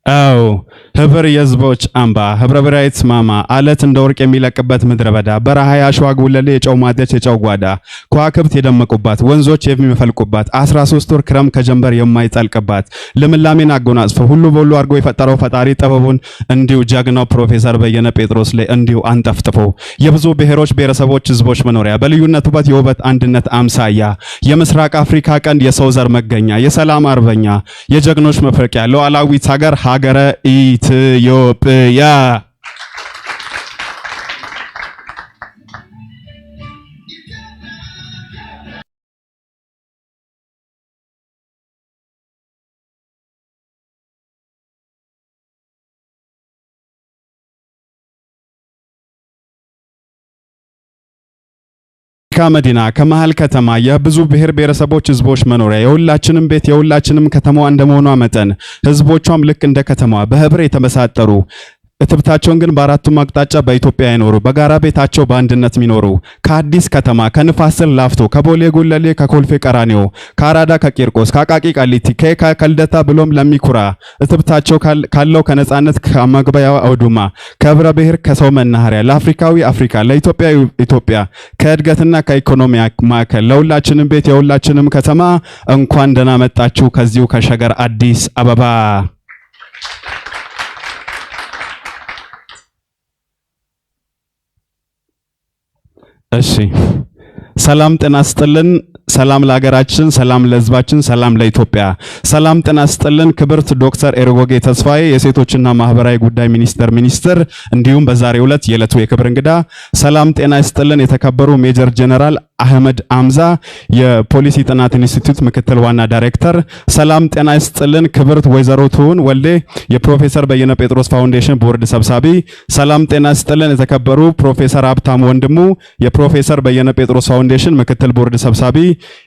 አው ህብር የዝቦች አምባ ህብረ ብራይት ማማ አለት እንደ ወርቅ የሚለቅበት ምድረ በዳ በረሃ ያሸዋ ጉለሌ የጨው ማደች የጨው ጓዳ ከዋክብት የደመቁባት ወንዞች የሚፈልቁባት 13 ወር ክረም ከጀንበር የማይጠልቅባት ልምላሜን አጎናጽፎ ሁሉ በሁሉ አድርጎ የፈጠረው ፈጣሪ ጥበቡን እንዲሁ ጀግናው ፕሮፌሰር በየነ ጴጥሮስ ላይ እንዲሁ አንጠፍጥፎ የብዙ ብሔሮች ብሔረሰቦች ህዝቦች መኖሪያ በልዩነት ውበት የውበት አንድነት አምሳያ የምስራቅ አፍሪካ ቀንድ የሰው ዘር መገኛ የሰላም አርበኛ የጀግኖች መፍለቂያ ሉዓላዊት ሀገር ሀገረ ኢትዮጵያ መዲና ከመሃል ከተማ የብዙ ብሔር ብሔረሰቦች ህዝቦች መኖሪያ የሁላችንም ቤት የሁላችንም ከተማዋ እንደመሆኗ መጠን ህዝቦቿም ልክ እንደ ከተማዋ በህብር የተመሳጠሩ እትብታቸውን ግን በአራቱም አቅጣጫ በኢትዮጵያ ይኖሩ በጋራ ቤታቸው በአንድነት የሚኖሩ ከአዲስ ከተማ ከንፋስ ስልክ ላፍቶ ከቦሌ ጉለሌ ከኮልፌ ቀራኒዮ ከአራዳ ከቂርቆስ ከአቃቂ ቃሊቲ ከልደታ ብሎም ለሚኩራ እትብታቸው ካለው ከነጻነት ከመግቢያው አውዱማ ከህብረ ብሔር ከሰው መናኸሪያ ለአፍሪካዊ አፍሪካ ለኢትዮጵያዊ ኢትዮጵያ ከእድገትና ከኢኮኖሚ ማዕከል ለሁላችንም ቤት የሁላችንም ከተማ እንኳን ደህና መጣችሁ ከዚሁ ከሸገር አዲስ አበባ። እሺ ሰላም ጤና ይስጥልን። ሰላም ለሀገራችን፣ ሰላም ለህዝባችን፣ ሰላም ለኢትዮጵያ። ሰላም ጤና ይስጥልን ክብርት ዶክተር ኤርጎጌ ተስፋዬ የሴቶችና ማህበራዊ ጉዳይ ሚኒስትር እንዲሁም በዛሬው ዕለት የዕለቱ የክብር እንግዳ። ሰላም ጤና ይስጥልን የተከበሩ ሜጀር ጀነራል አህመድ አምዛ የፖሊሲ ጥናት ኢንስቲትዩት ምክትል ዋና ዳይሬክተር። ሰላም ጤና ይስጥልን ክብርት ወይዘሮ ትሁን ወልዴ የፕሮፌሰር በየነ ጴጥሮስ ፋውንዴሽን ቦርድ ሰብሳቢ። ሰላም ጤና ይስጥልን የተከበሩ ፕሮፌሰር ሀብታም ወንድሙ የፕሮፌሰር በየነ ጴጥሮስ ፋውንዴሽን ምክትል ቦርድ ሰብሳቢ።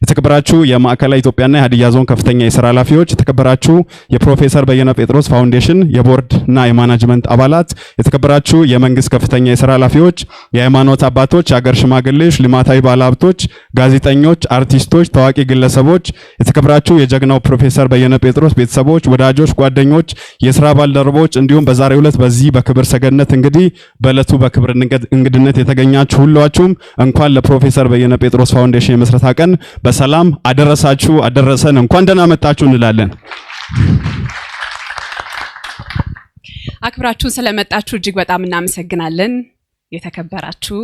የተከበራችሁ የማዕከላዊ ኢትዮጵያና የሀዲያ ዞን ከፍተኛ የሥራ ኃላፊዎች፣ የተከበራችሁ የፕሮፌሰር በየነ ጴጥሮስ ፋውንዴሽን የቦርድና የማናጅመንት አባላት፣ የተከበራችሁ የመንግስት ከፍተኛ የሥራ ኃላፊዎች፣ የሃይማኖት አባቶች፣ የሀገር ሽማግሌዎች፣ ልማታዊ ባለሀብቶች፣ ጋዜጠኞች፣ አርቲስቶች፣ ታዋቂ ግለሰቦች፣ የተከበራችሁ የጀግናው ፕሮፌሰር በየነ ጴጥሮስ ቤተሰቦች፣ ወዳጆች፣ ጓደኞች፣ የሥራ ባልደረቦች እንዲሁም በዛሬው ዕለት በዚህ በክብር ሰገነት እንግዲህ በዕለቱ በክብር እንግድነት የተገኛችሁ ሁላችሁም እንኳን ለፕሮፌሰር በየነ ጴጥሮስ ፋውንዴሽን የምስረታ ቀን በሰላም አደረሳችሁ አደረሰን። እንኳን ደህና መጣችሁ እንላለን። አክብራችሁን ስለመጣችሁ እጅግ በጣም እናመሰግናለን። የተከበራችሁ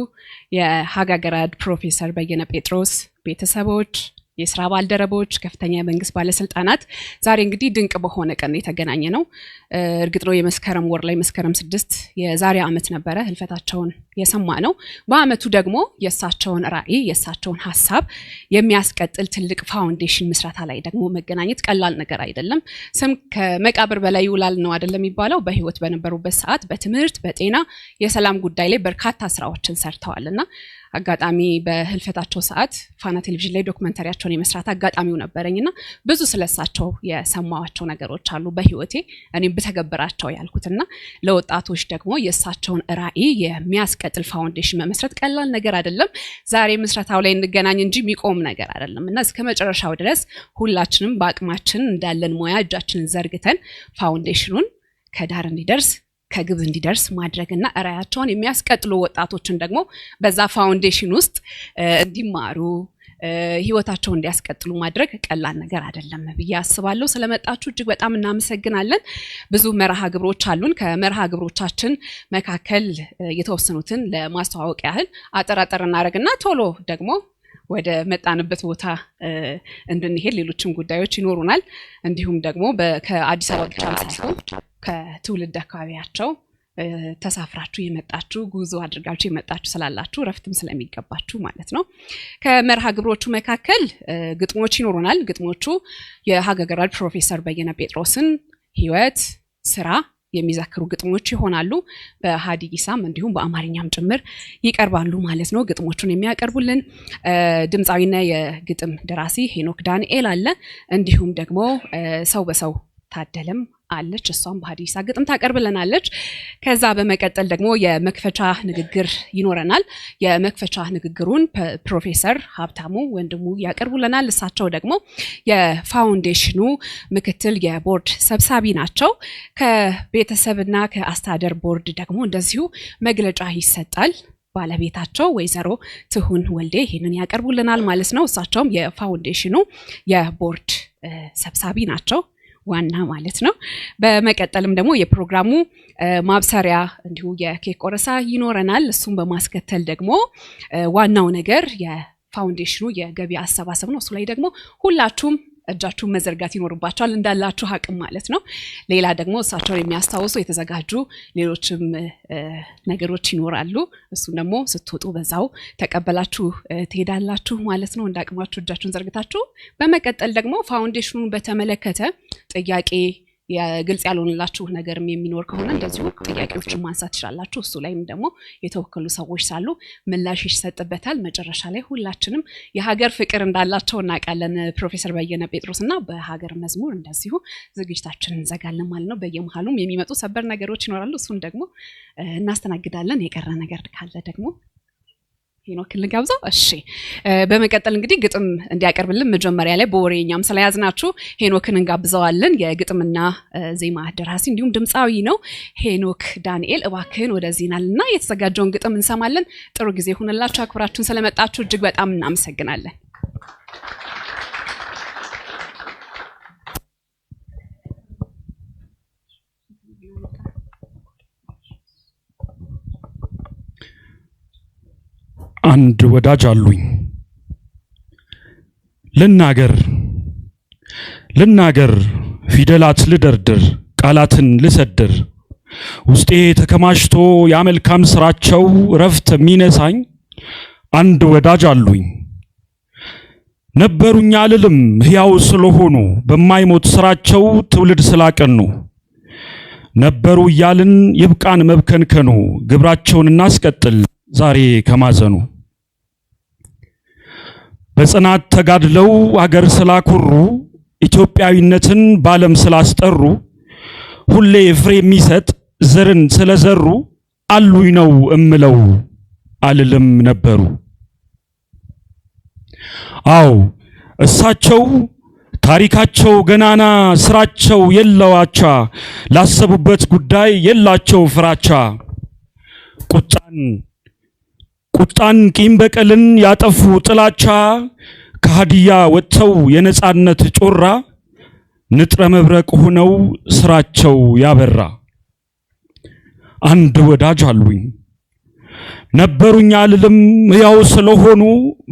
የሀገገራድ ፕሮፌሰር በየነ ጴጥሮስ ቤተሰቦች፣ የሥራ ባልደረቦች፣ ከፍተኛ የመንግስት ባለስልጣናት ዛሬ እንግዲህ ድንቅ በሆነ ቀን የተገናኘ ነው። እርግጥ ነው የመስከረም ወር ላይ መስከረም 6 የዛሬ ዓመት ነበረ ህልፈታቸውን የሰማ ነው። በአመቱ ደግሞ የእሳቸውን ራዕይ የእሳቸውን ሐሳብ የሚያስቀጥል ትልቅ ፋውንዴሽን ምስረታ ላይ ደግሞ መገናኘት ቀላል ነገር አይደለም። ስም ከመቃብር በላይ ይውላል ነው አይደለም የሚባለው። በህይወት በነበሩበት ሰዓት በትምህርት በጤና የሰላም ጉዳይ ላይ በርካታ ስራዎችን ሰርተዋልና አጋጣሚ በህልፈታቸው ሰዓት ፋና ቴሌቪዥን ላይ ዶክመንተሪያቸውን የመስራት አጋጣሚው ነበረኝና ብዙ ስለሳቸው የሰማዋቸው ነገሮች አሉ በህይወቴ እኔም በተገበራቸው ያልኩትና ለወጣቶች ደግሞ የእሳቸውን ራዕይ የሚያስቀጥል ፋውንዴሽን መመስረት ቀላል ነገር አይደለም። ዛሬ ምስረታው ላይ እንገናኝ እንጂ የሚቆም ነገር አይደለምና እስከመጨረሻው ድረስ ሁላችንም በአቅማችን እንዳለን ሙያ እጃችንን ዘርግተን ፋውንዴሽኑን ከዳር እንዲደርስ ከግብ እንዲደርስ ማድረግና ራዕያቸውን የሚያስቀጥሉ ወጣቶችን ደግሞ በዛ ፋውንዴሽን ውስጥ እንዲማሩ ህይወታቸውን እንዲያስቀጥሉ ማድረግ ቀላል ነገር አይደለም ብዬ አስባለሁ። ስለመጣችሁ እጅግ በጣም እናመሰግናለን። ብዙ መርሃ ግብሮች አሉን። ከመርሃ ግብሮቻችን መካከል የተወሰኑትን ለማስተዋወቅ ያህል አጠራጠር እናደርግና ቶሎ ደግሞ ወደ መጣንበት ቦታ እንድንሄድ ሌሎችም ጉዳዮች ይኖሩናል። እንዲሁም ደግሞ ከአዲስ አበባ ብቻ ሳይሆን ከትውልድ አካባቢያቸው ተሳፍራችሁ የመጣችሁ ጉዞ አድርጋችሁ የመጣችሁ ስላላችሁ ረፍትም ስለሚገባችሁ ማለት ነው። ከመርሃ ግብሮቹ መካከል ግጥሞች ይኖሩናል። ግጥሞቹ የሀገገራድ ፕሮፌሰር በየነ ጴጥሮስን ህይወት ስራ የሚዘክሩ ግጥሞች ይሆናሉ። በሀዲይሳም እንዲሁም በአማርኛም ጭምር ይቀርባሉ ማለት ነው። ግጥሞቹን የሚያቀርቡልን ድምጻዊና የግጥም ደራሲ ሄኖክ ዳንኤል አለ። እንዲሁም ደግሞ ሰው በሰው ታደለም አለች። እሷም በሀዲሳ ግጥም ታቀርብልናለች። ከዛ በመቀጠል ደግሞ የመክፈቻ ንግግር ይኖረናል። የመክፈቻ ንግግሩን ፕሮፌሰር ሀብታሙ ወንድሙ ያቀርቡልናል። እሳቸው ደግሞ የፋውንዴሽኑ ምክትል የቦርድ ሰብሳቢ ናቸው። ከቤተሰብና ከአስተዳደር ቦርድ ደግሞ እንደዚሁ መግለጫ ይሰጣል። ባለቤታቸው ወይዘሮ ትሁን ወልዴ ይሄንን ያቀርቡልናል ማለት ነው። እሳቸውም የፋውንዴሽኑ የቦርድ ሰብሳቢ ናቸው፣ ዋና ማለት ነው። በመቀጠልም ደግሞ የፕሮግራሙ ማብሰሪያ እንዲሁ የኬክ ቆረሳ ይኖረናል። እሱም በማስከተል ደግሞ ዋናው ነገር የፋውንዴሽኑ የገቢ አሰባሰብ ነው። እሱ ላይ ደግሞ ሁላችሁም እጃችሁን መዘርጋት ይኖርባችኋል እንዳላችሁ አቅም ማለት ነው። ሌላ ደግሞ እሳቸውን የሚያስታውሱ የተዘጋጁ ሌሎችም ነገሮች ይኖራሉ። እሱን ደግሞ ስትወጡ በዛው ተቀበላችሁ ትሄዳላችሁ ማለት ነው፣ እንዳቅማችሁ እጃችሁን ዘርግታችሁ። በመቀጠል ደግሞ ፋውንዴሽኑን በተመለከተ ጥያቄ የግልጽ ያልሆነላችሁ ነገርም የሚኖር ከሆነ እንደዚሁ ጥያቄዎችን ማንሳት ትችላላችሁ። እሱ ላይም ደግሞ የተወከሉ ሰዎች ሳሉ ምላሽ ይሰጥበታል። መጨረሻ ላይ ሁላችንም የሀገር ፍቅር እንዳላቸው እናውቃለን ፕሮፌሰር በየነ ጴጥሮስና በሀገር መዝሙር እንደዚሁ ዝግጅታችንን እንዘጋለን ማለት ነው። በየመሃሉም የሚመጡ ሰበር ነገሮች ይኖራሉ። እሱን ደግሞ እናስተናግዳለን። የቀረ ነገር ካለ ደግሞ ሄኖክ ልጋብዘው። እሺ በመቀጠል እንግዲህ ግጥም እንዲያቀርብልን መጀመሪያ ላይ በወሬኛም ስለያዝናችሁ ሄኖክን እንጋብዘዋለን። የግጥምና ዜማ ደራሲ እንዲሁም ድምጻዊ ነው ሄኖክ ዳንኤል። እባክህን ወደዚህናልና የተዘጋጀውን ግጥም እንሰማለን። ጥሩ ጊዜ ይሁንላችሁ። አክብራችሁን ስለመጣችሁ እጅግ በጣም እናመሰግናለን። አንድ ወዳጅ አሉኝ ልናገር ፊደላት ልደርድር ቃላትን ልሰድር ውስጤ ተከማችቶ ያመልካም ስራቸው ረፍት የሚነሳኝ አንድ ወዳጅ አሉኝ። ነበሩኝ አልልም ሕያው ስለሆኑ በማይሞት ስራቸው ትውልድ ስላቀኑ ነበሩ እያልን ይብቃን መብከንከኑ ግብራቸውን እናስቀጥል ዛሬ ከማዘኑ በጽናት ተጋድለው አገር ስላኩሩ ኢትዮጵያዊነትን ባለም ስላስጠሩ ሁሌ ፍሬ የሚሰጥ ዘርን ስለዘሩ አሉኝ ነው እምለው አልልም ነበሩ። አው እሳቸው ታሪካቸው ገናና ስራቸው የለዋቻ ላሰቡበት ጉዳይ የላቸው ፍራቻ ቁጣን ቂም በቀልን ያጠፉ ጥላቻ ከሃዲያ ወጥተው የነጻነት ጮራ ንጥረ መብረቅ ሆነው ስራቸው ያበራ አንድ ወዳጅ አሉኝ። ነበሩኝ አልልም ሕያው ስለሆኑ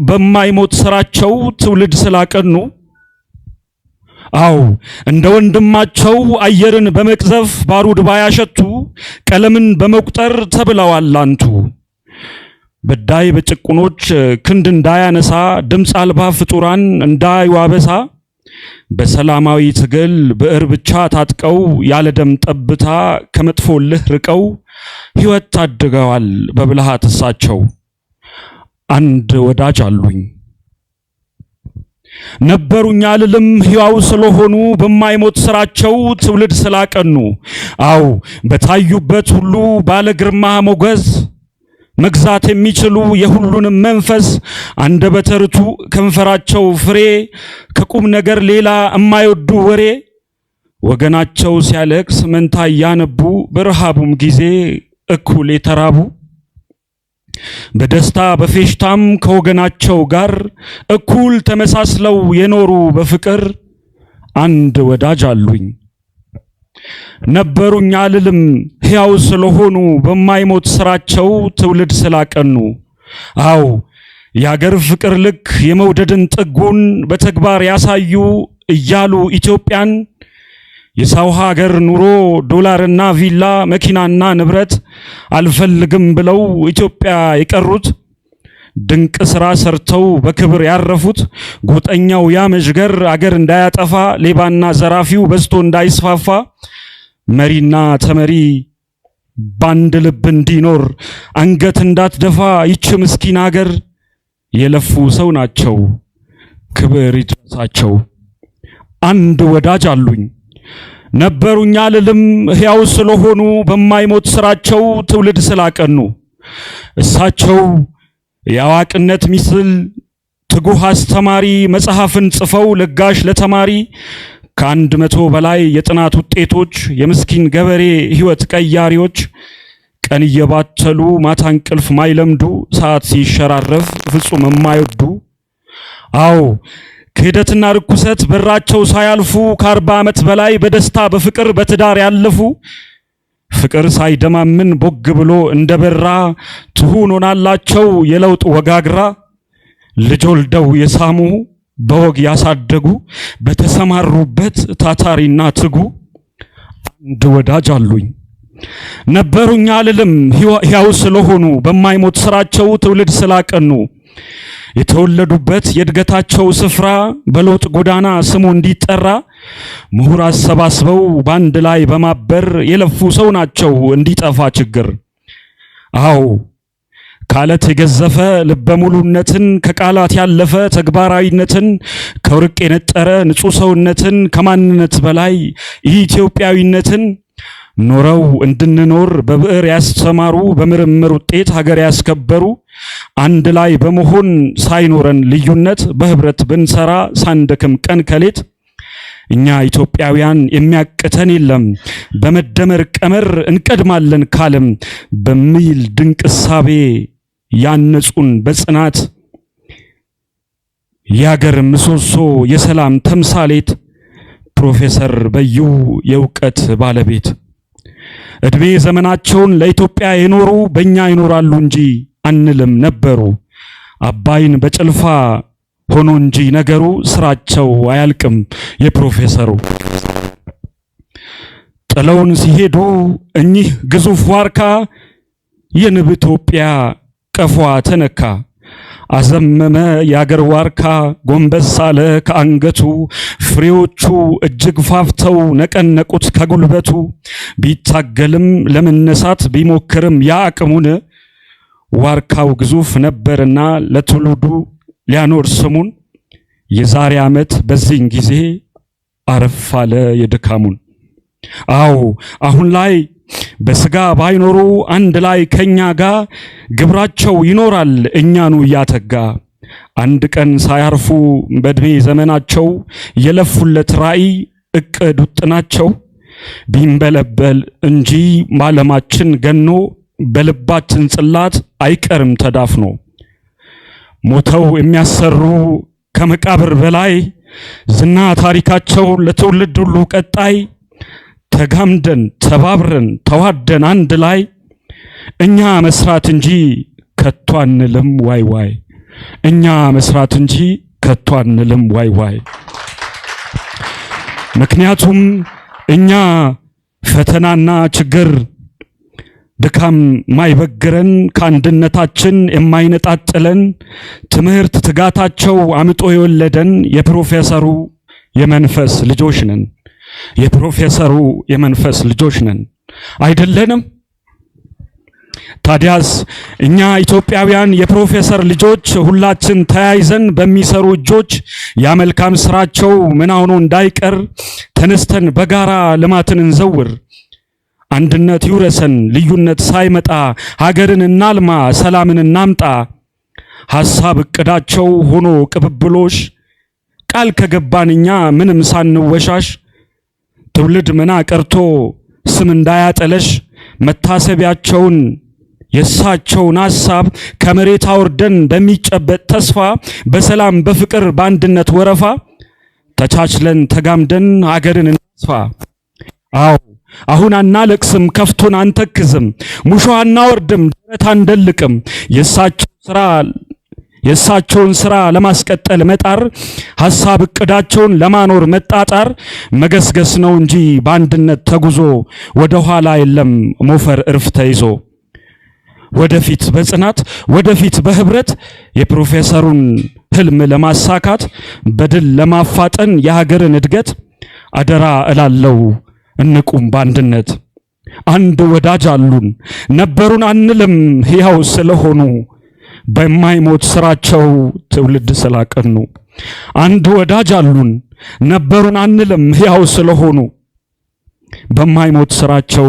በማይሞት ስራቸው ትውልድ ስላቀኑ አው እንደ ወንድማቸው አየርን በመቅዘፍ ባሩድ ባያሸቱ ቀለምን በመቁጠር ተብለዋል አንቱ በዳይ በጭቁኖች ክንድ እንዳያነሳ ድምጽ አልባ ፍጡራን እንዳይዋበሳ በሰላማዊ ትግል ብዕር ብቻ ታጥቀው ያለ ደም ጠብታ ከመጥፎልህ ርቀው ሕይወት ታድገዋል በብልሃት እሳቸው አንድ ወዳጅ አሉኝ። ነበሩኝ አልልም ሕያው ስለሆኑ በማይሞት ስራቸው ትውልድ ስላቀኑ አው በታዩበት ሁሉ ባለ ግርማ ሞገስ መግዛት የሚችሉ የሁሉንም መንፈስ አንደበተ ርቱዕ ከንፈራቸው ፍሬ ከቁም ነገር ሌላ የማይወዱ ወሬ ወገናቸው ሲያለቅስ መንታ ያነቡ በረሃቡም ጊዜ እኩል የተራቡ በደስታ በፌሽታም ከወገናቸው ጋር እኩል ተመሳስለው የኖሩ በፍቅር አንድ ወዳጅ አሉኝ። ነበሩኝ አልልም ሕያው ስለሆኑ በማይሞት ስራቸው ትውልድ ስላቀኑ አው የአገር ፍቅር ልክ የመውደድን ጥጉን በተግባር ያሳዩ እያሉ ኢትዮጵያን የሰው ሀገር ኑሮ ዶላርና ቪላ መኪናና ንብረት አልፈልግም ብለው ኢትዮጵያ የቀሩት ድንቅ ስራ ሰርተው በክብር ያረፉት ጎጠኛው ያመዥገር አገር እንዳያጠፋ ሌባና ዘራፊው በዝቶ እንዳይስፋፋ መሪና ተመሪ ባንድ ልብ እንዲኖር አንገት እንዳትደፋ ይች ምስኪን አገር የለፉ ሰው ናቸው ክብር ይድረሳቸው። አንድ ወዳጅ አሉኝ ነበሩኛ ልልም ሕያው ስለሆኑ በማይሞት ስራቸው ትውልድ ስላቀኑ እሳቸው የአዋቂነት ምስል ትጉህ አስተማሪ መጽሐፍን ጽፈው ለጋሽ ለተማሪ ከ100 በላይ የጥናት ውጤቶች የምስኪን ገበሬ ሕይወት ቀያሪዎች ቀን እየባተሉ ማታ እንቅልፍ ማይለምዱ ሰዓት ሲሸራረፍ ፍጹም የማይወዱ አዎ ክህደትና ርኩሰት በራቸው ሳያልፉ ከ40 ዓመት በላይ በደስታ በፍቅር በትዳር ያለፉ ፍቅር ሳይደማምን ቦግ ብሎ እንደበራ ትሁን ሆናላቸው የለውጥ ወጋግራ ልጅ ወልደው የሳሙ በወግ ያሳደጉ በተሰማሩበት ታታሪና ትጉ አንድ ወዳጅ አሉኝ ነበሩኛ ልልም ሕያው ስለሆኑ በማይሞት ስራቸው ትውልድ ስላቀኑ የተወለዱበት የእድገታቸው ስፍራ በለውጥ ጎዳና ስሙ እንዲጠራ ምሁር አሰባስበው ባንድ ላይ በማበር የለፉ ሰው ናቸው እንዲጠፋ ችግር አዎ ካለት የገዘፈ ልበሙሉነትን ከቃላት ያለፈ ተግባራዊነትን ከወርቅ የነጠረ ንጹህ ሰውነትን ከማንነት በላይ ኢትዮጵያዊነትን ኖረው እንድንኖር በብዕር ያስተማሩ በምርምር ውጤት ሀገር ያስከበሩ አንድ ላይ በመሆን ሳይኖረን ልዩነት በህብረት ብንሰራ ሳንደክም ቀን ከሌት እኛ ኢትዮጵያውያን የሚያቅተን የለም በመደመር ቀመር እንቀድማለን ካለም በሚል ድንቅ እሳቤ ያነጹን በጽናት የሀገር ምሰሶ የሰላም ተምሳሌት ፕሮፌሰር በዩ የእውቀት ባለቤት እድሜ ዘመናቸውን ለኢትዮጵያ የኖሩ በእኛ ይኖራሉ እንጂ አንልም ነበሩ አባይን በጭልፋ ሆኖ እንጂ ነገሩ ስራቸው አያልቅም የፕሮፌሰሩ ጥለውን ሲሄዱ እኚህ ግዙፍ ዋርካ የንብ ኢትዮጵያ ቀፏ ተነካ አዘመመ የአገር ዋርካ ጎንበስ አለ ከአንገቱ ፍሬዎቹ እጅግ ፋፍተው ነቀነቁት ከጉልበቱ ቢታገልም ለመነሳት ቢሞክርም ያአቅሙን ዋርካው ግዙፍ ነበርና ለትውልዱ ሊያኖር ስሙን የዛሬ ዓመት በዚህን ጊዜ አረፍ አለ የድካሙን አዎ አሁን ላይ በስጋ ባይኖሩ አንድ ላይ ከኛ ጋር ግብራቸው ይኖራል እኛኑ ያተጋ አንድ ቀን ሳያርፉ በእድሜ ዘመናቸው የለፉለት ራዕይ እቅድ ውጥናቸው ቢንበለበል እንጂ ማለማችን ገኖ በልባችን ጽላት አይቀርም ተዳፍኖ ሞተው የሚያሰሩ ከመቃብር በላይ ዝና ታሪካቸው ለትውልድ ሁሉ ቀጣይ ተጋምደን ተባብረን ተዋደን አንድ ላይ እኛ መስራት እንጂ ከቶ አንልም ዋይ ዋይ እኛ መስራት እንጂ ከቶ አንልም ዋይ ዋይ ምክንያቱም እኛ ፈተናና ችግር ድካም ማይበግረን ከአንድነታችን የማይነጣጥለን ትምህርት ትጋታቸው አምጦ የወለደን የፕሮፌሰሩ የመንፈስ ልጆች ነን የፕሮፌሰሩ የመንፈስ ልጆች ነን አይደለንም ታዲያስ እኛ ኢትዮጵያውያን የፕሮፌሰር ልጆች ሁላችን ተያይዘን በሚሰሩ እጆች ያመልካም ስራቸው ምን ሆኖ እንዳይቀር ተነስተን በጋራ ልማትን እንዘውር አንድነት ይውረሰን ልዩነት ሳይመጣ ሀገርን እናልማ ሰላምን እናምጣ ሐሳብ እቅዳቸው ሆኖ ቅብብሎሽ ቃል ከገባን እኛ ምንም ሳንወሻሽ ትውልድ መና ቀርቶ ስም እንዳያጠለሽ መታሰቢያቸውን የሳቸውን ሐሳብ ከመሬት አውርደን በሚጨበጥ ተስፋ በሰላም በፍቅር በአንድነት ወረፋ ተቻችለን ተጋምደን ሀገርን እናስፋ አዎ አሁን አናለቅስም ከፍቶን አንተክዝም ሙሾ አናወርድም ደረት አንደልቅም የሳቸውን ስራ ለማስቀጠል መጣር ሐሳብ እቅዳቸውን ለማኖር መጣጣር መገስገስ ነው እንጂ በአንድነት ተጉዞ ወደ ኋላ የለም ሞፈር እርፍ ተይዞ ወደፊት በጽናት ወደፊት በህብረት የፕሮፌሰሩን ህልም ለማሳካት በድል ለማፋጠን የሀገርን እድገት አደራ እላለው እንቁም በአንድነት አንድ ወዳጅ አሉን ነበሩን አንልም ሕያው ስለሆኑ በማይሞት ስራቸው ትውልድ ስላቀኑ አንድ ወዳጅ አሉን ነበሩን አንልም ሕያው ስለሆኑ በማይሞት ስራቸው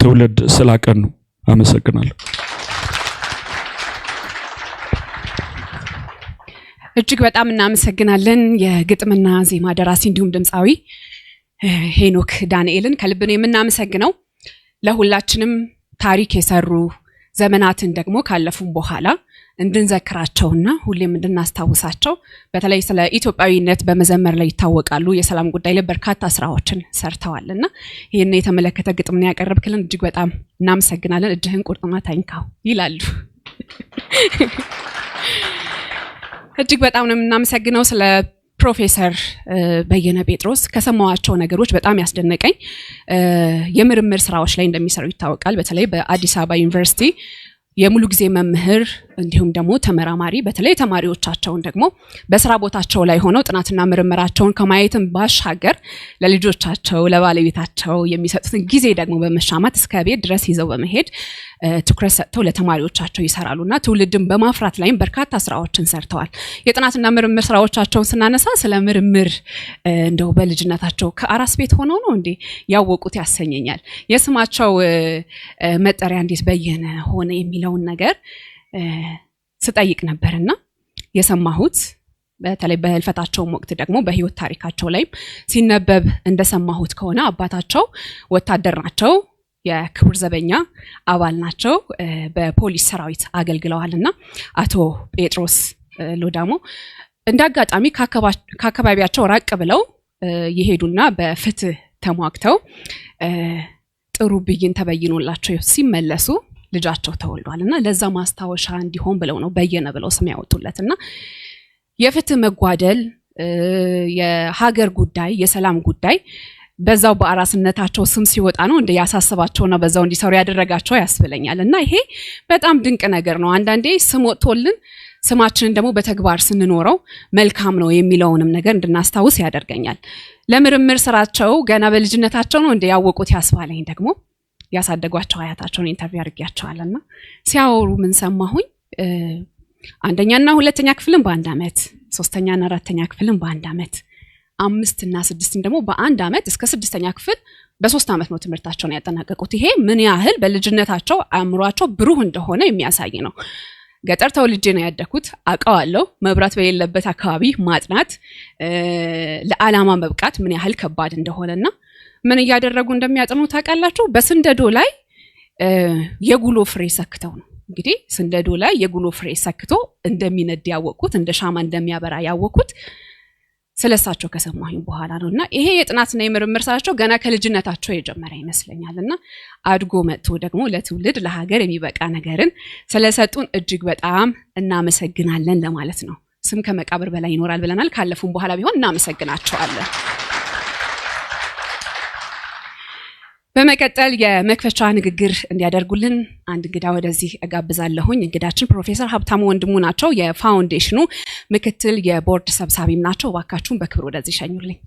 ትውልድ ስላቀኑ አመሰግናለሁ። እጅግ በጣም እናመሰግናለን። የግጥምና ዜማ ደራሲ እንዲሁም ድምፃዊ ሄኖክ ዳንኤልን ከልብ ነው የምናመሰግነው። ለሁላችንም ታሪክ የሰሩ ዘመናትን ደግሞ ካለፉም በኋላ እንድንዘክራቸውና ሁሌም እንድናስታውሳቸው በተለይ ስለ ኢትዮጵያዊነት በመዘመር ላይ ይታወቃሉ። የሰላም ጉዳይ ላይ በርካታ ስራዎችን ሰርተዋልና ይሄን የተመለከተ ግጥም ነው ያቀረብክልን። እጅግ በጣም እናመሰግናለን። እጅህን ቁርጥማ ታንካው ይላሉ። እጅግ በጣም ነው የምናመሰግነው። ስለ ፕሮፌሰር በየነ ጴጥሮስ ከሰማዋቸው ነገሮች በጣም ያስደነቀኝ የምርምር ስራዎች ላይ እንደሚሰሩ ይታወቃል። በተለይ በአዲስ አበባ ዩኒቨርሲቲ የሙሉ ጊዜ መምህር እንዲሁም ደግሞ ተመራማሪ በተለይ ተማሪዎቻቸውን ደግሞ በስራ ቦታቸው ላይ ሆነው ጥናትና ምርምራቸውን ከማየትም ባሻገር ለልጆቻቸው ለባለቤታቸው የሚሰጡትን ጊዜ ደግሞ በመሻማት እስከ ቤት ድረስ ይዘው በመሄድ ትኩረት ሰጥተው ለተማሪዎቻቸው ይሰራሉና ትውልድን በማፍራት ላይም በርካታ ስራዎችን ሰርተዋል። የጥናትና ምርምር ስራዎቻቸውን ስናነሳ ስለ ምርምር እንደው በልጅነታቸው ከአራስ ቤት ሆነው ነው እንዴ ያወቁት ያሰኘኛል። የስማቸው መጠሪያ እንዴት በየነ ሆነ የሚለውን ነገር ስጠይቅ ነበርና የሰማሁት በተለይ በህልፈታቸው ወቅት ደግሞ በህይወት ታሪካቸው ላይ ሲነበብ እንደሰማሁት ከሆነ አባታቸው ወታደር ናቸው፣ የክቡር ዘበኛ አባል ናቸው፣ በፖሊስ ሰራዊት አገልግለዋልና አቶ ጴጥሮስ ሎዳሞ እንዳጋጣሚ ከአካባቢያቸው ራቅ ብለው የሄዱና በፍትህ ተሟግተው ጥሩ ብይን ተበይኖላቸው ሲመለሱ ልጃቸው ተወልዷልና ለዛ ማስታወሻ እንዲሆን ብለው ነው በየነ ብለው ስም ያወጡለትና የፍትህ መጓደል የሀገር ጉዳይ የሰላም ጉዳይ በዛው በአራስነታቸው ስም ሲወጣ ነው እንደ ያሳስባቸውና በዛው እንዲሰሩ ያደረጋቸው ያስፈልኛልና ይሄ በጣም ድንቅ ነገር ነው። አንዳንዴ ስም ወጥቶልን ስማችንን ደግሞ በተግባር ስንኖረው መልካም ነው የሚለውንም ነገር እንድናስታውስ ያደርገኛል። ለምርምር ስራቸው ገና በልጅነታቸው ነው እንደ ያወቁት ያስባለኝ ደግሞ ያሳደጓቸው አያታቸውን ኢንተርቪው አድርጌያቸዋልና ሲያወሩ ምን ሰማሁኝ? አንደኛና ሁለተኛ ክፍልን በአንድ አመት፣ ሶስተኛና አራተኛ ክፍልን በአንድ አመት፣ 5 እና 6 ደግሞ በአንድ አመት እስከ 6ኛ ክፍል በ3 አመት ነው ትምህርታቸውን ያጠናቀቁት። ይሄ ምን ያህል በልጅነታቸው አእምሯቸው ብሩህ እንደሆነ የሚያሳይ ነው። ገጠር ተወልጄ ነው ያደኩት፣ አውቀዋለሁ። መብራት በሌለበት አካባቢ ማጥናት ለዓላማ መብቃት ምን ያህል ከባድ እንደሆነና ምን እያደረጉ እንደሚያጥኑ ታውቃላችሁ? በስንደዶ ላይ የጉሎ ፍሬ ሰክተው ነው። እንግዲህ ስንደዶ ላይ የጉሎ ፍሬ ሰክቶ እንደሚነድ ያወቁት፣ እንደ ሻማ እንደሚያበራ ያወቁት ስለሳቸው ከሰማሁኝ በኋላ ነውና ይሄ የጥናትና የምርምር ስራቸው ገና ከልጅነታቸው የጀመረ ይመስለኛልና አድጎ መጥቶ ደግሞ ለትውልድ ለሀገር የሚበቃ ነገርን ስለሰጡን እጅግ በጣም እናመሰግናለን ለማለት ነው። ስም ከመቃብር በላይ ይኖራል ብለናል። ካለፉም በኋላ ቢሆን እናመሰግናቸዋለን። በመቀጠል የመክፈቻ ንግግር እንዲያደርጉልን አንድ እንግዳ ወደዚህ እጋብዛለሁኝ። እንግዳችን ፕሮፌሰር ሀብታሙ ወንድሙ ናቸው። የፋውንዴሽኑ ምክትል የቦርድ ሰብሳቢም ናቸው። እባካችሁን በክብር ወደዚህ ሸኙልኝ።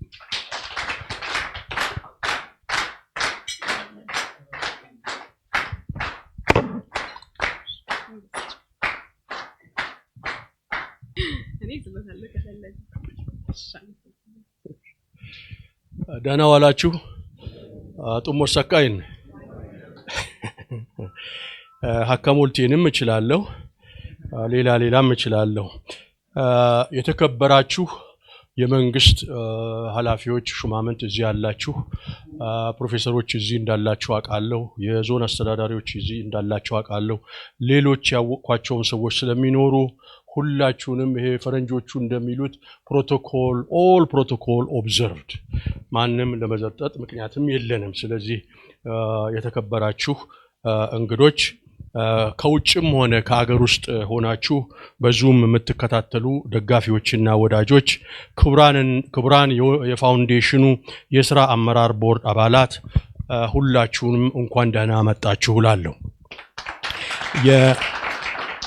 ደህና ዋላችሁ። ጡሞር ሰቃይን ሀካሞልቴንም እችላለሁ፣ ሌላም እችላለሁ። የተከበራችሁ የመንግስት ኃላፊዎች፣ ሹማምንት እዚህ ያላችሁ፣ ፕሮፌሰሮች እዚህ እንዳላችሁ አውቃለሁ፣ የዞን አስተዳዳሪዎች እዚህ እንዳላችሁ አውቃለሁ። ሌሎች ያወቅኳቸውን ሰዎች ስለሚኖሩ ሁላችሁንም ይሄ ፈረንጆቹ እንደሚሉት ፕሮቶኮል ኦል ፕሮቶኮል ኦብዘርቭድ ማንም ለመዘጠጥ ምክንያትም የለንም። ስለዚህ የተከበራችሁ እንግዶች ከውጭም ሆነ ከአገር ውስጥ ሆናችሁ በዙም የምትከታተሉ ደጋፊዎችና ወዳጆች፣ ክቡራን የፋውንዴሽኑ የሥራ አመራር ቦርድ አባላት ሁላችሁንም እንኳን ደህና መጣችሁ እላለሁ።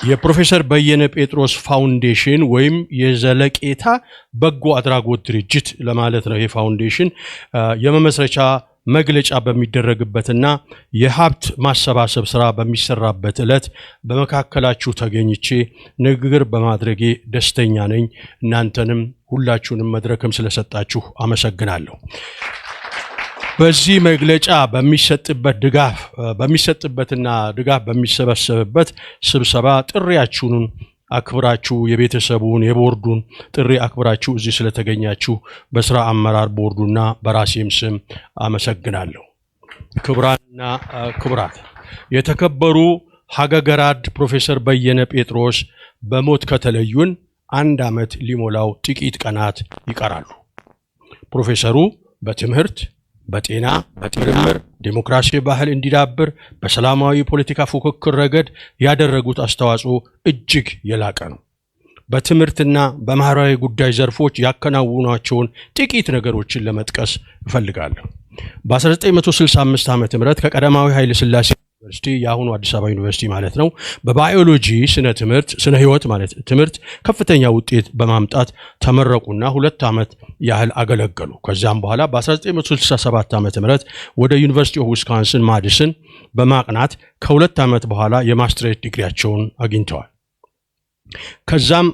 የፕሮፌሰር በየነ ጴጥሮስ ፋውንዴሽን ወይም የዘለቄታ በጎ አድራጎት ድርጅት ለማለት ነው። ይህ ፋውንዴሽን የመመስረቻ መግለጫ በሚደረግበትና የሀብት ማሰባሰብ ስራ በሚሰራበት ዕለት በመካከላችሁ ተገኝቼ ንግግር በማድረጌ ደስተኛ ነኝ። እናንተንም ሁላችሁንም መድረክም ስለሰጣችሁ አመሰግናለሁ። በዚህ መግለጫ በሚሰጥበትና ድጋፍ በሚሰበሰብበት ስብሰባ ጥሪያችሁን አክብራችሁ የቤተሰቡን የቦርዱን ጥሪ አክብራችሁ እዚህ ስለተገኛችሁ በስራ አመራር ቦርዱና በራሴም ስም አመሰግናለሁ። ክቡራንና ክቡራት፣ የተከበሩ ሀገገራድ ፕሮፌሰር በየነ ጴጥሮስ በሞት ከተለዩን 1 ዓመት ሊሞላው ጥቂት ቀናት ይቀራሉ። ፕሮፌሰሩ በትምህርት፣ በጤና፣ በምርምር ዲሞክራሲያዊ ባህል እንዲዳብር በሰላማዊ ፖለቲካ ፉክክር ረገድ ያደረጉት አስተዋጽኦ እጅግ የላቀ ነው። በትምህርትና በማህበራዊ ጉዳይ ዘርፎች ያከናወኗቸውን ጥቂት ነገሮችን ለመጥቀስ እፈልጋለሁ። በ1965 ዓ.ም ከቀዳማዊ ኃይለ ሥላሴ ዩኒቨርሲቲ የአሁኑ አዲስ አበባ ዩኒቨርሲቲ ማለት ነው በባዮሎጂ ስነ ህይወት ማለት ትምህርት ከፍተኛ ውጤት በማምጣት ተመረቁና 2 ዓመት ያህል አገለገሉ። ከዛም በኋላ በ1967 ዓ.ም ወደ ዩኒቨርሲቲ ኦፍ ዊስካንሰን ማዲሰን በማቅናት ከ2 ዓመት በኋላ የማስትሬት ዲግሪያቸውን አግኝተዋል። ከዛም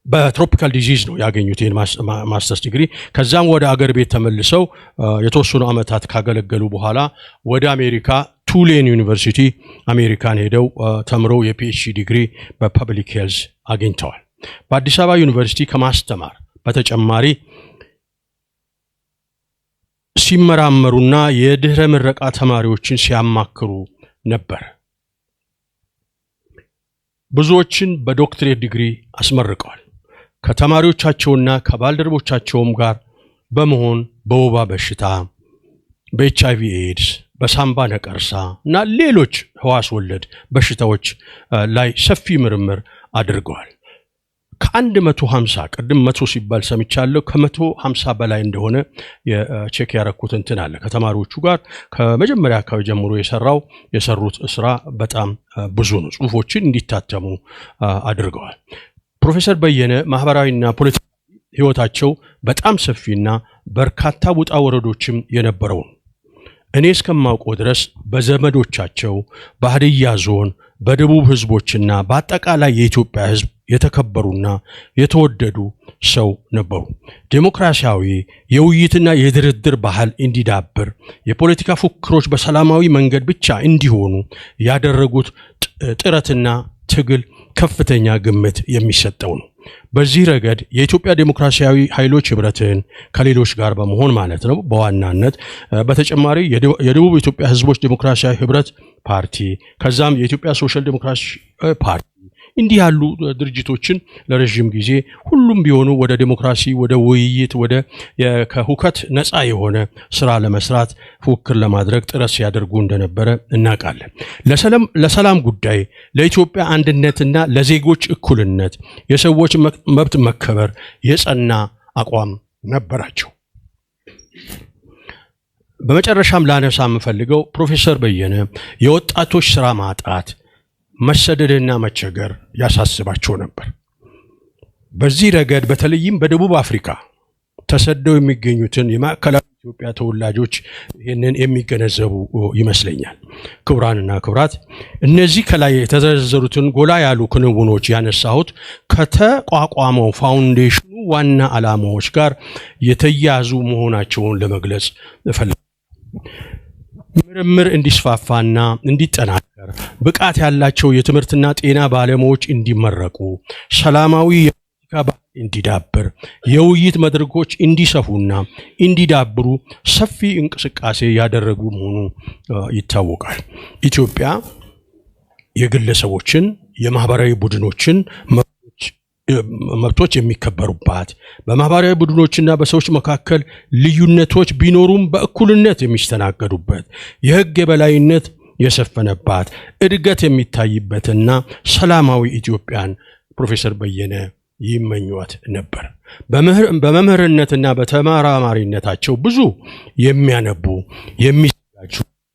በትሮፒካል ዲዚዝ ነው ያገኙት ይህን ማስተርስ ዲግሪ። ከዛም ወደ አገር ቤት ተመልሰው የተወሰኑ ዓመታት ካገለገሉ በኋላ ወደ አሜሪካ ቱሌን ዩኒቨርሲቲ አሜሪካን ሄደው ተምረው የፒኤችዲ ዲግሪ በፐብሊክ ሄልዝ አግኝተዋል። በአዲስ አበባ ዩኒቨርሲቲ ከማስተማር በተጨማሪ ሲመራመሩና የድህረ ምረቃ ተማሪዎችን ሲያማክሩ ነበር። ብዙዎችን በዶክትሬት ዲግሪ አስመርቀዋል። ከተማሪዎቻቸውና ከባልደረቦቻቸውም ጋር በመሆን በወባ በሽታ፣ በኤችአይቪ ኤድስ፣ በሳምባ ነቀርሳ እና ሌሎች ህዋስ ወለድ በሽታዎች ላይ ሰፊ ምርምር አድርገዋል። ከ150 ቅድም 100 ሲባል ሰምቻለሁ ከ150 በላይ እንደሆነ የቼክ ያረኩት እንትን አለ። ከተማሪዎቹ ጋር ከመጀመሪያ አካባቢ ጀምሮ የሰሩት ስራ በጣም ብዙ ነው። ጽሁፎችን እንዲታተሙ አድርገዋል። ፕሮፌሰር በየነ ማህበራዊና ፖለቲካዊ ህይወታቸው በጣም ሰፊና በርካታ ውጣ ወረዶችም የነበረው ነው። እኔ እስከማውቀው ድረስ በዘመዶቻቸው በሀዲያ ዞን በደቡብ ህዝቦችና በአጠቃላይ የኢትዮጵያ ህዝብ የተከበሩና የተወደዱ ሰው ነበሩ። ዴሞክራሲያዊ የውይይትና የድርድር ባህል እንዲዳብር የፖለቲካ ፉክክሮች በሰላማዊ መንገድ ብቻ እንዲሆኑ ያደረጉት ጥረትና ትግል ከፍተኛ ግምት የሚሰጠው ነው። በዚህ ረገድ የኢትዮጵያ ዴሞክራሲያዊ ኃይሎች ህብረትን ከሌሎች ጋር በመሆን ማለት ነው በዋናነት በተጨማሪ የደቡብ ኢትዮጵያ ህዝቦች ዴሞክራሲያዊ ህብረት ፓርቲ ከዛም የኢትዮጵያ ሶሻል ዴሞክራሲ ፓርቲ እንዲህ ያሉ ድርጅቶችን ለረጅም ጊዜ ሁሉም ቢሆኑ ወደ ዴሞክራሲ ወደ ውይይት ወደ ከሁከት ነፃ የሆነ ስራ ለመስራት ፉክክር ለማድረግ ጥረት ሲያደርጉ እንደነበረ እናውቃለን። ለሰላም ጉዳይ ለኢትዮጵያ አንድነትና ለዜጎች እኩልነት የሰዎች መብት መከበር የጸና አቋም ነበራቸው። በመጨረሻም ላነሳ የምፈልገው ፕሮፌሰር በየነ የወጣቶች ስራ ማጣት መሰደድና መቸገር ያሳስባቸው ነበር። በዚህ ረገድ በተለይም በደቡብ አፍሪካ ተሰደው የሚገኙትን የማዕከላዊ ኢትዮጵያ ተወላጆች ይህንን የሚገነዘቡ ይመስለኛል። ክቡራንና ክቡራት፣ እነዚህ ከላይ የተዘረዘሩትን ጎላ ያሉ ክንውኖች ያነሳሁት ከተቋቋመው ፋውንዴሽኑ ዋና ዓላማዎች ጋር የተያያዙ መሆናቸውን ለመግለጽ እፈልጋለሁ። ምርምር እንዲስፋፋና እንዲጠናከር ብቃት ያላቸው የትምህርትና ጤና ባለሙያዎች እንዲመረቁ፣ ሰላማዊ የፖለቲካ ባህል እንዲዳብር፣ የውይይት መድረኮች እንዲሰፉና እንዲዳብሩ ሰፊ እንቅስቃሴ ያደረጉ መሆኑ ይታወቃል። ኢትዮጵያ የግለሰቦችን የማህበራዊ ቡድኖችን መብቶች የሚከበሩባት በማህበራዊ ቡድኖችና በሰዎች መካከል ልዩነቶች ቢኖሩም በእኩልነት የሚስተናገዱበት የህግ የበላይነት የሰፈነባት እድገት የሚታይበትና ሰላማዊ ኢትዮጵያን ፕሮፌሰር በየነ ይመኙት ነበር። በመምህርነትና በተመራማሪነታቸው ብዙ የሚያነቡ የሚዘጋጁ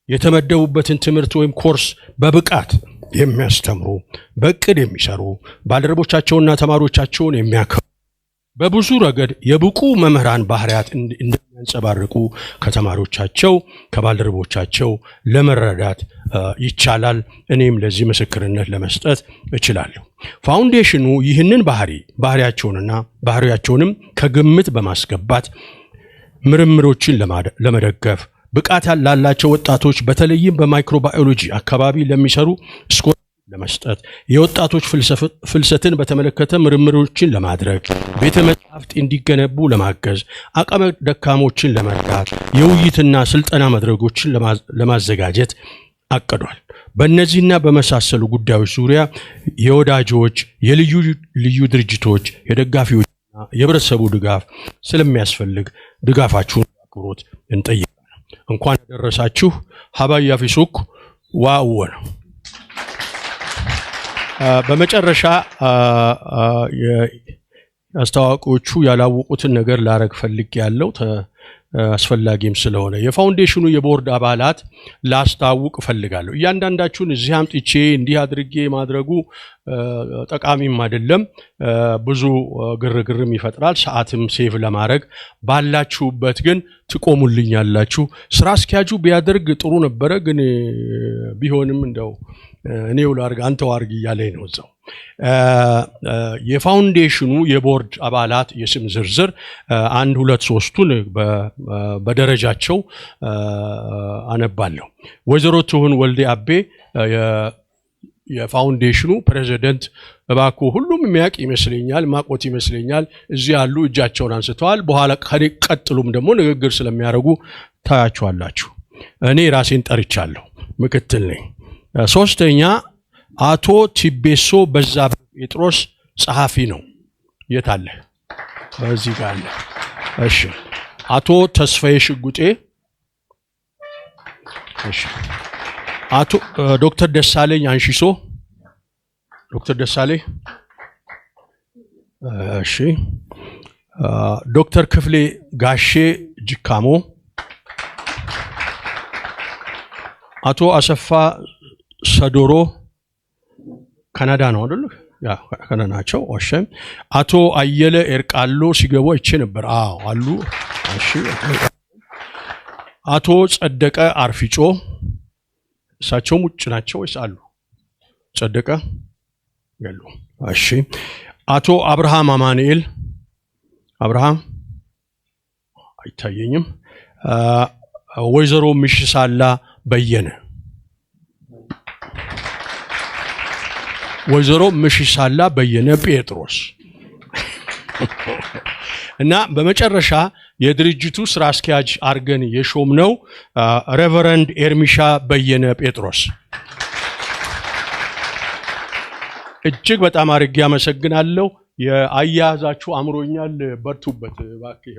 የተመደቡበትን ትምህርት ወይም ኮርስ በብቃት የሚያስተምሩ በእቅድ የሚሰሩ ባልደረቦቻቸውና ተማሪዎቻቸውን የሚያከብሩ በብዙ ረገድ የብቁ መምህራን ባህሪያት እንደሚያንጸባርቁ ከተማሪዎቻቸው ከባልደረቦቻቸው ለመረዳት ይቻላል። እኔም ለዚህ ምስክርነት ለመስጠት እችላለሁ። ፋውንዴሽኑ ይህንን ባህሪያቸውንም ከግምት በማስገባት ምርምሮችን ለመደገፍ ብቃት ላላቸው ወጣቶች በተለይም በማይክሮባዮሎጂ አካባቢ ለሚሰሩ ለመስጠት የወጣቶች ፍልሰትን በተመለከተ ምርምሮችን ለማድረግ ቤተ መጻሕፍት እንዲገነቡ ለማገዝ አቅመ ደካሞችን ለመርዳት የውይይትና ስልጠና መድረኮችን ለማዘጋጀት አቅዷል። በእነዚህና በመሳሰሉ ጉዳዮች ዙሪያ የወዳጆች የልዩ ልዩ ድርጅቶች የደጋፊዎችና የህብረተሰቡ ድጋፍ ስለሚያስፈልግ ድጋፋችሁን አክብሮት እንጠይቃለን። እንኳን ያደረሳችሁ። ሀባያ ፊሱክ ዋው ነው። በመጨረሻ አስተዋቂዎቹ ያላወቁትን ነገር ላረግ ፈልግ ያለው አስፈላጊም ስለሆነ የፋውንዴሽኑ የቦርድ አባላት ላስታውቅ ፈልጋለሁ። እያንዳንዳችሁን እዚህ አምጥቼ እንዲህ አድርጌ ማድረጉ ጠቃሚም አይደለም፣ ብዙ ግርግርም ይፈጥራል። ሰዓትም ሴቭ ለማድረግ ባላችሁበት ግን ትቆሙልኛላችሁ። ስራ አስኪያጁ ቢያደርግ ጥሩ ነበረ፣ ግን ቢሆንም እንደው እኔው ላርግ አንተው አርግ እያለኝ ነው እዛው። የፋውንዴሽኑ የቦርድ አባላት የስም ዝርዝር 1 2 3ቱን በደረጃቸው አነባለሁ። ወይዘሮ ትሁን ወልዴ አቤ የፋውንዴሽኑ ፕሬዚደንት፣ እባክዎ ሁሉም የሚያውቅ ይመስለኛል ማቆት ይመስለኛል እዚህ ያሉ እጃቸውን አንስተዋል። በኋላ ቀጥሉም ደግሞ ንግግር ስለሚያደርጉ ታያቸዋላችሁ። እኔ ራሴን ጠርቻለሁ፣ ምክትል ነኝ። ሶስተኛ አቶ ቲቤሶ በዛብህ ጴጥሮስ ጸሐፊ ነው። የት አለ? በዚህ ጋር አለ። እሺ። አቶ ተስፋዬ ሽጉጤ። እሺ። አቶ ዶክተር ደሳለኝ አንሺሶ። ዶክተር ደሳለኝ። እሺ። ዶክተር ክፍሌ ጋሼ ጅካሞ። አቶ አሰፋ ሰዶሮ ካናዳ ነው አይደል? ያ ካናዳ ናቸው። እሺ። አቶ አየለ ኤርቃሎ ሲገቡ አይቼ ነበር። አዎ አሉ። እሺ። አቶ ጸደቀ አርፊጮ እሳቸውም ውጭ ናቸው ወይስ አሉ? ጸደቀ ያሉ። እሺ። አቶ አብርሃም አማኑኤል። አብርሃም አይታየኝም። ወይዘሮ ምሽሳላ በየነ። ወይዘሮ ምሽሳላ በየነ ጴጥሮስ እና በመጨረሻ የድርጅቱ ስራ አስኪያጅ አርገን የሾምነው ሬቨረንድ ኤርሚሻ በየነ ጴጥሮስ። እጅግ በጣም አርጌ አመሰግናለሁ። የአያያዛችሁ አምሮኛል። በርቱበት እባክህ።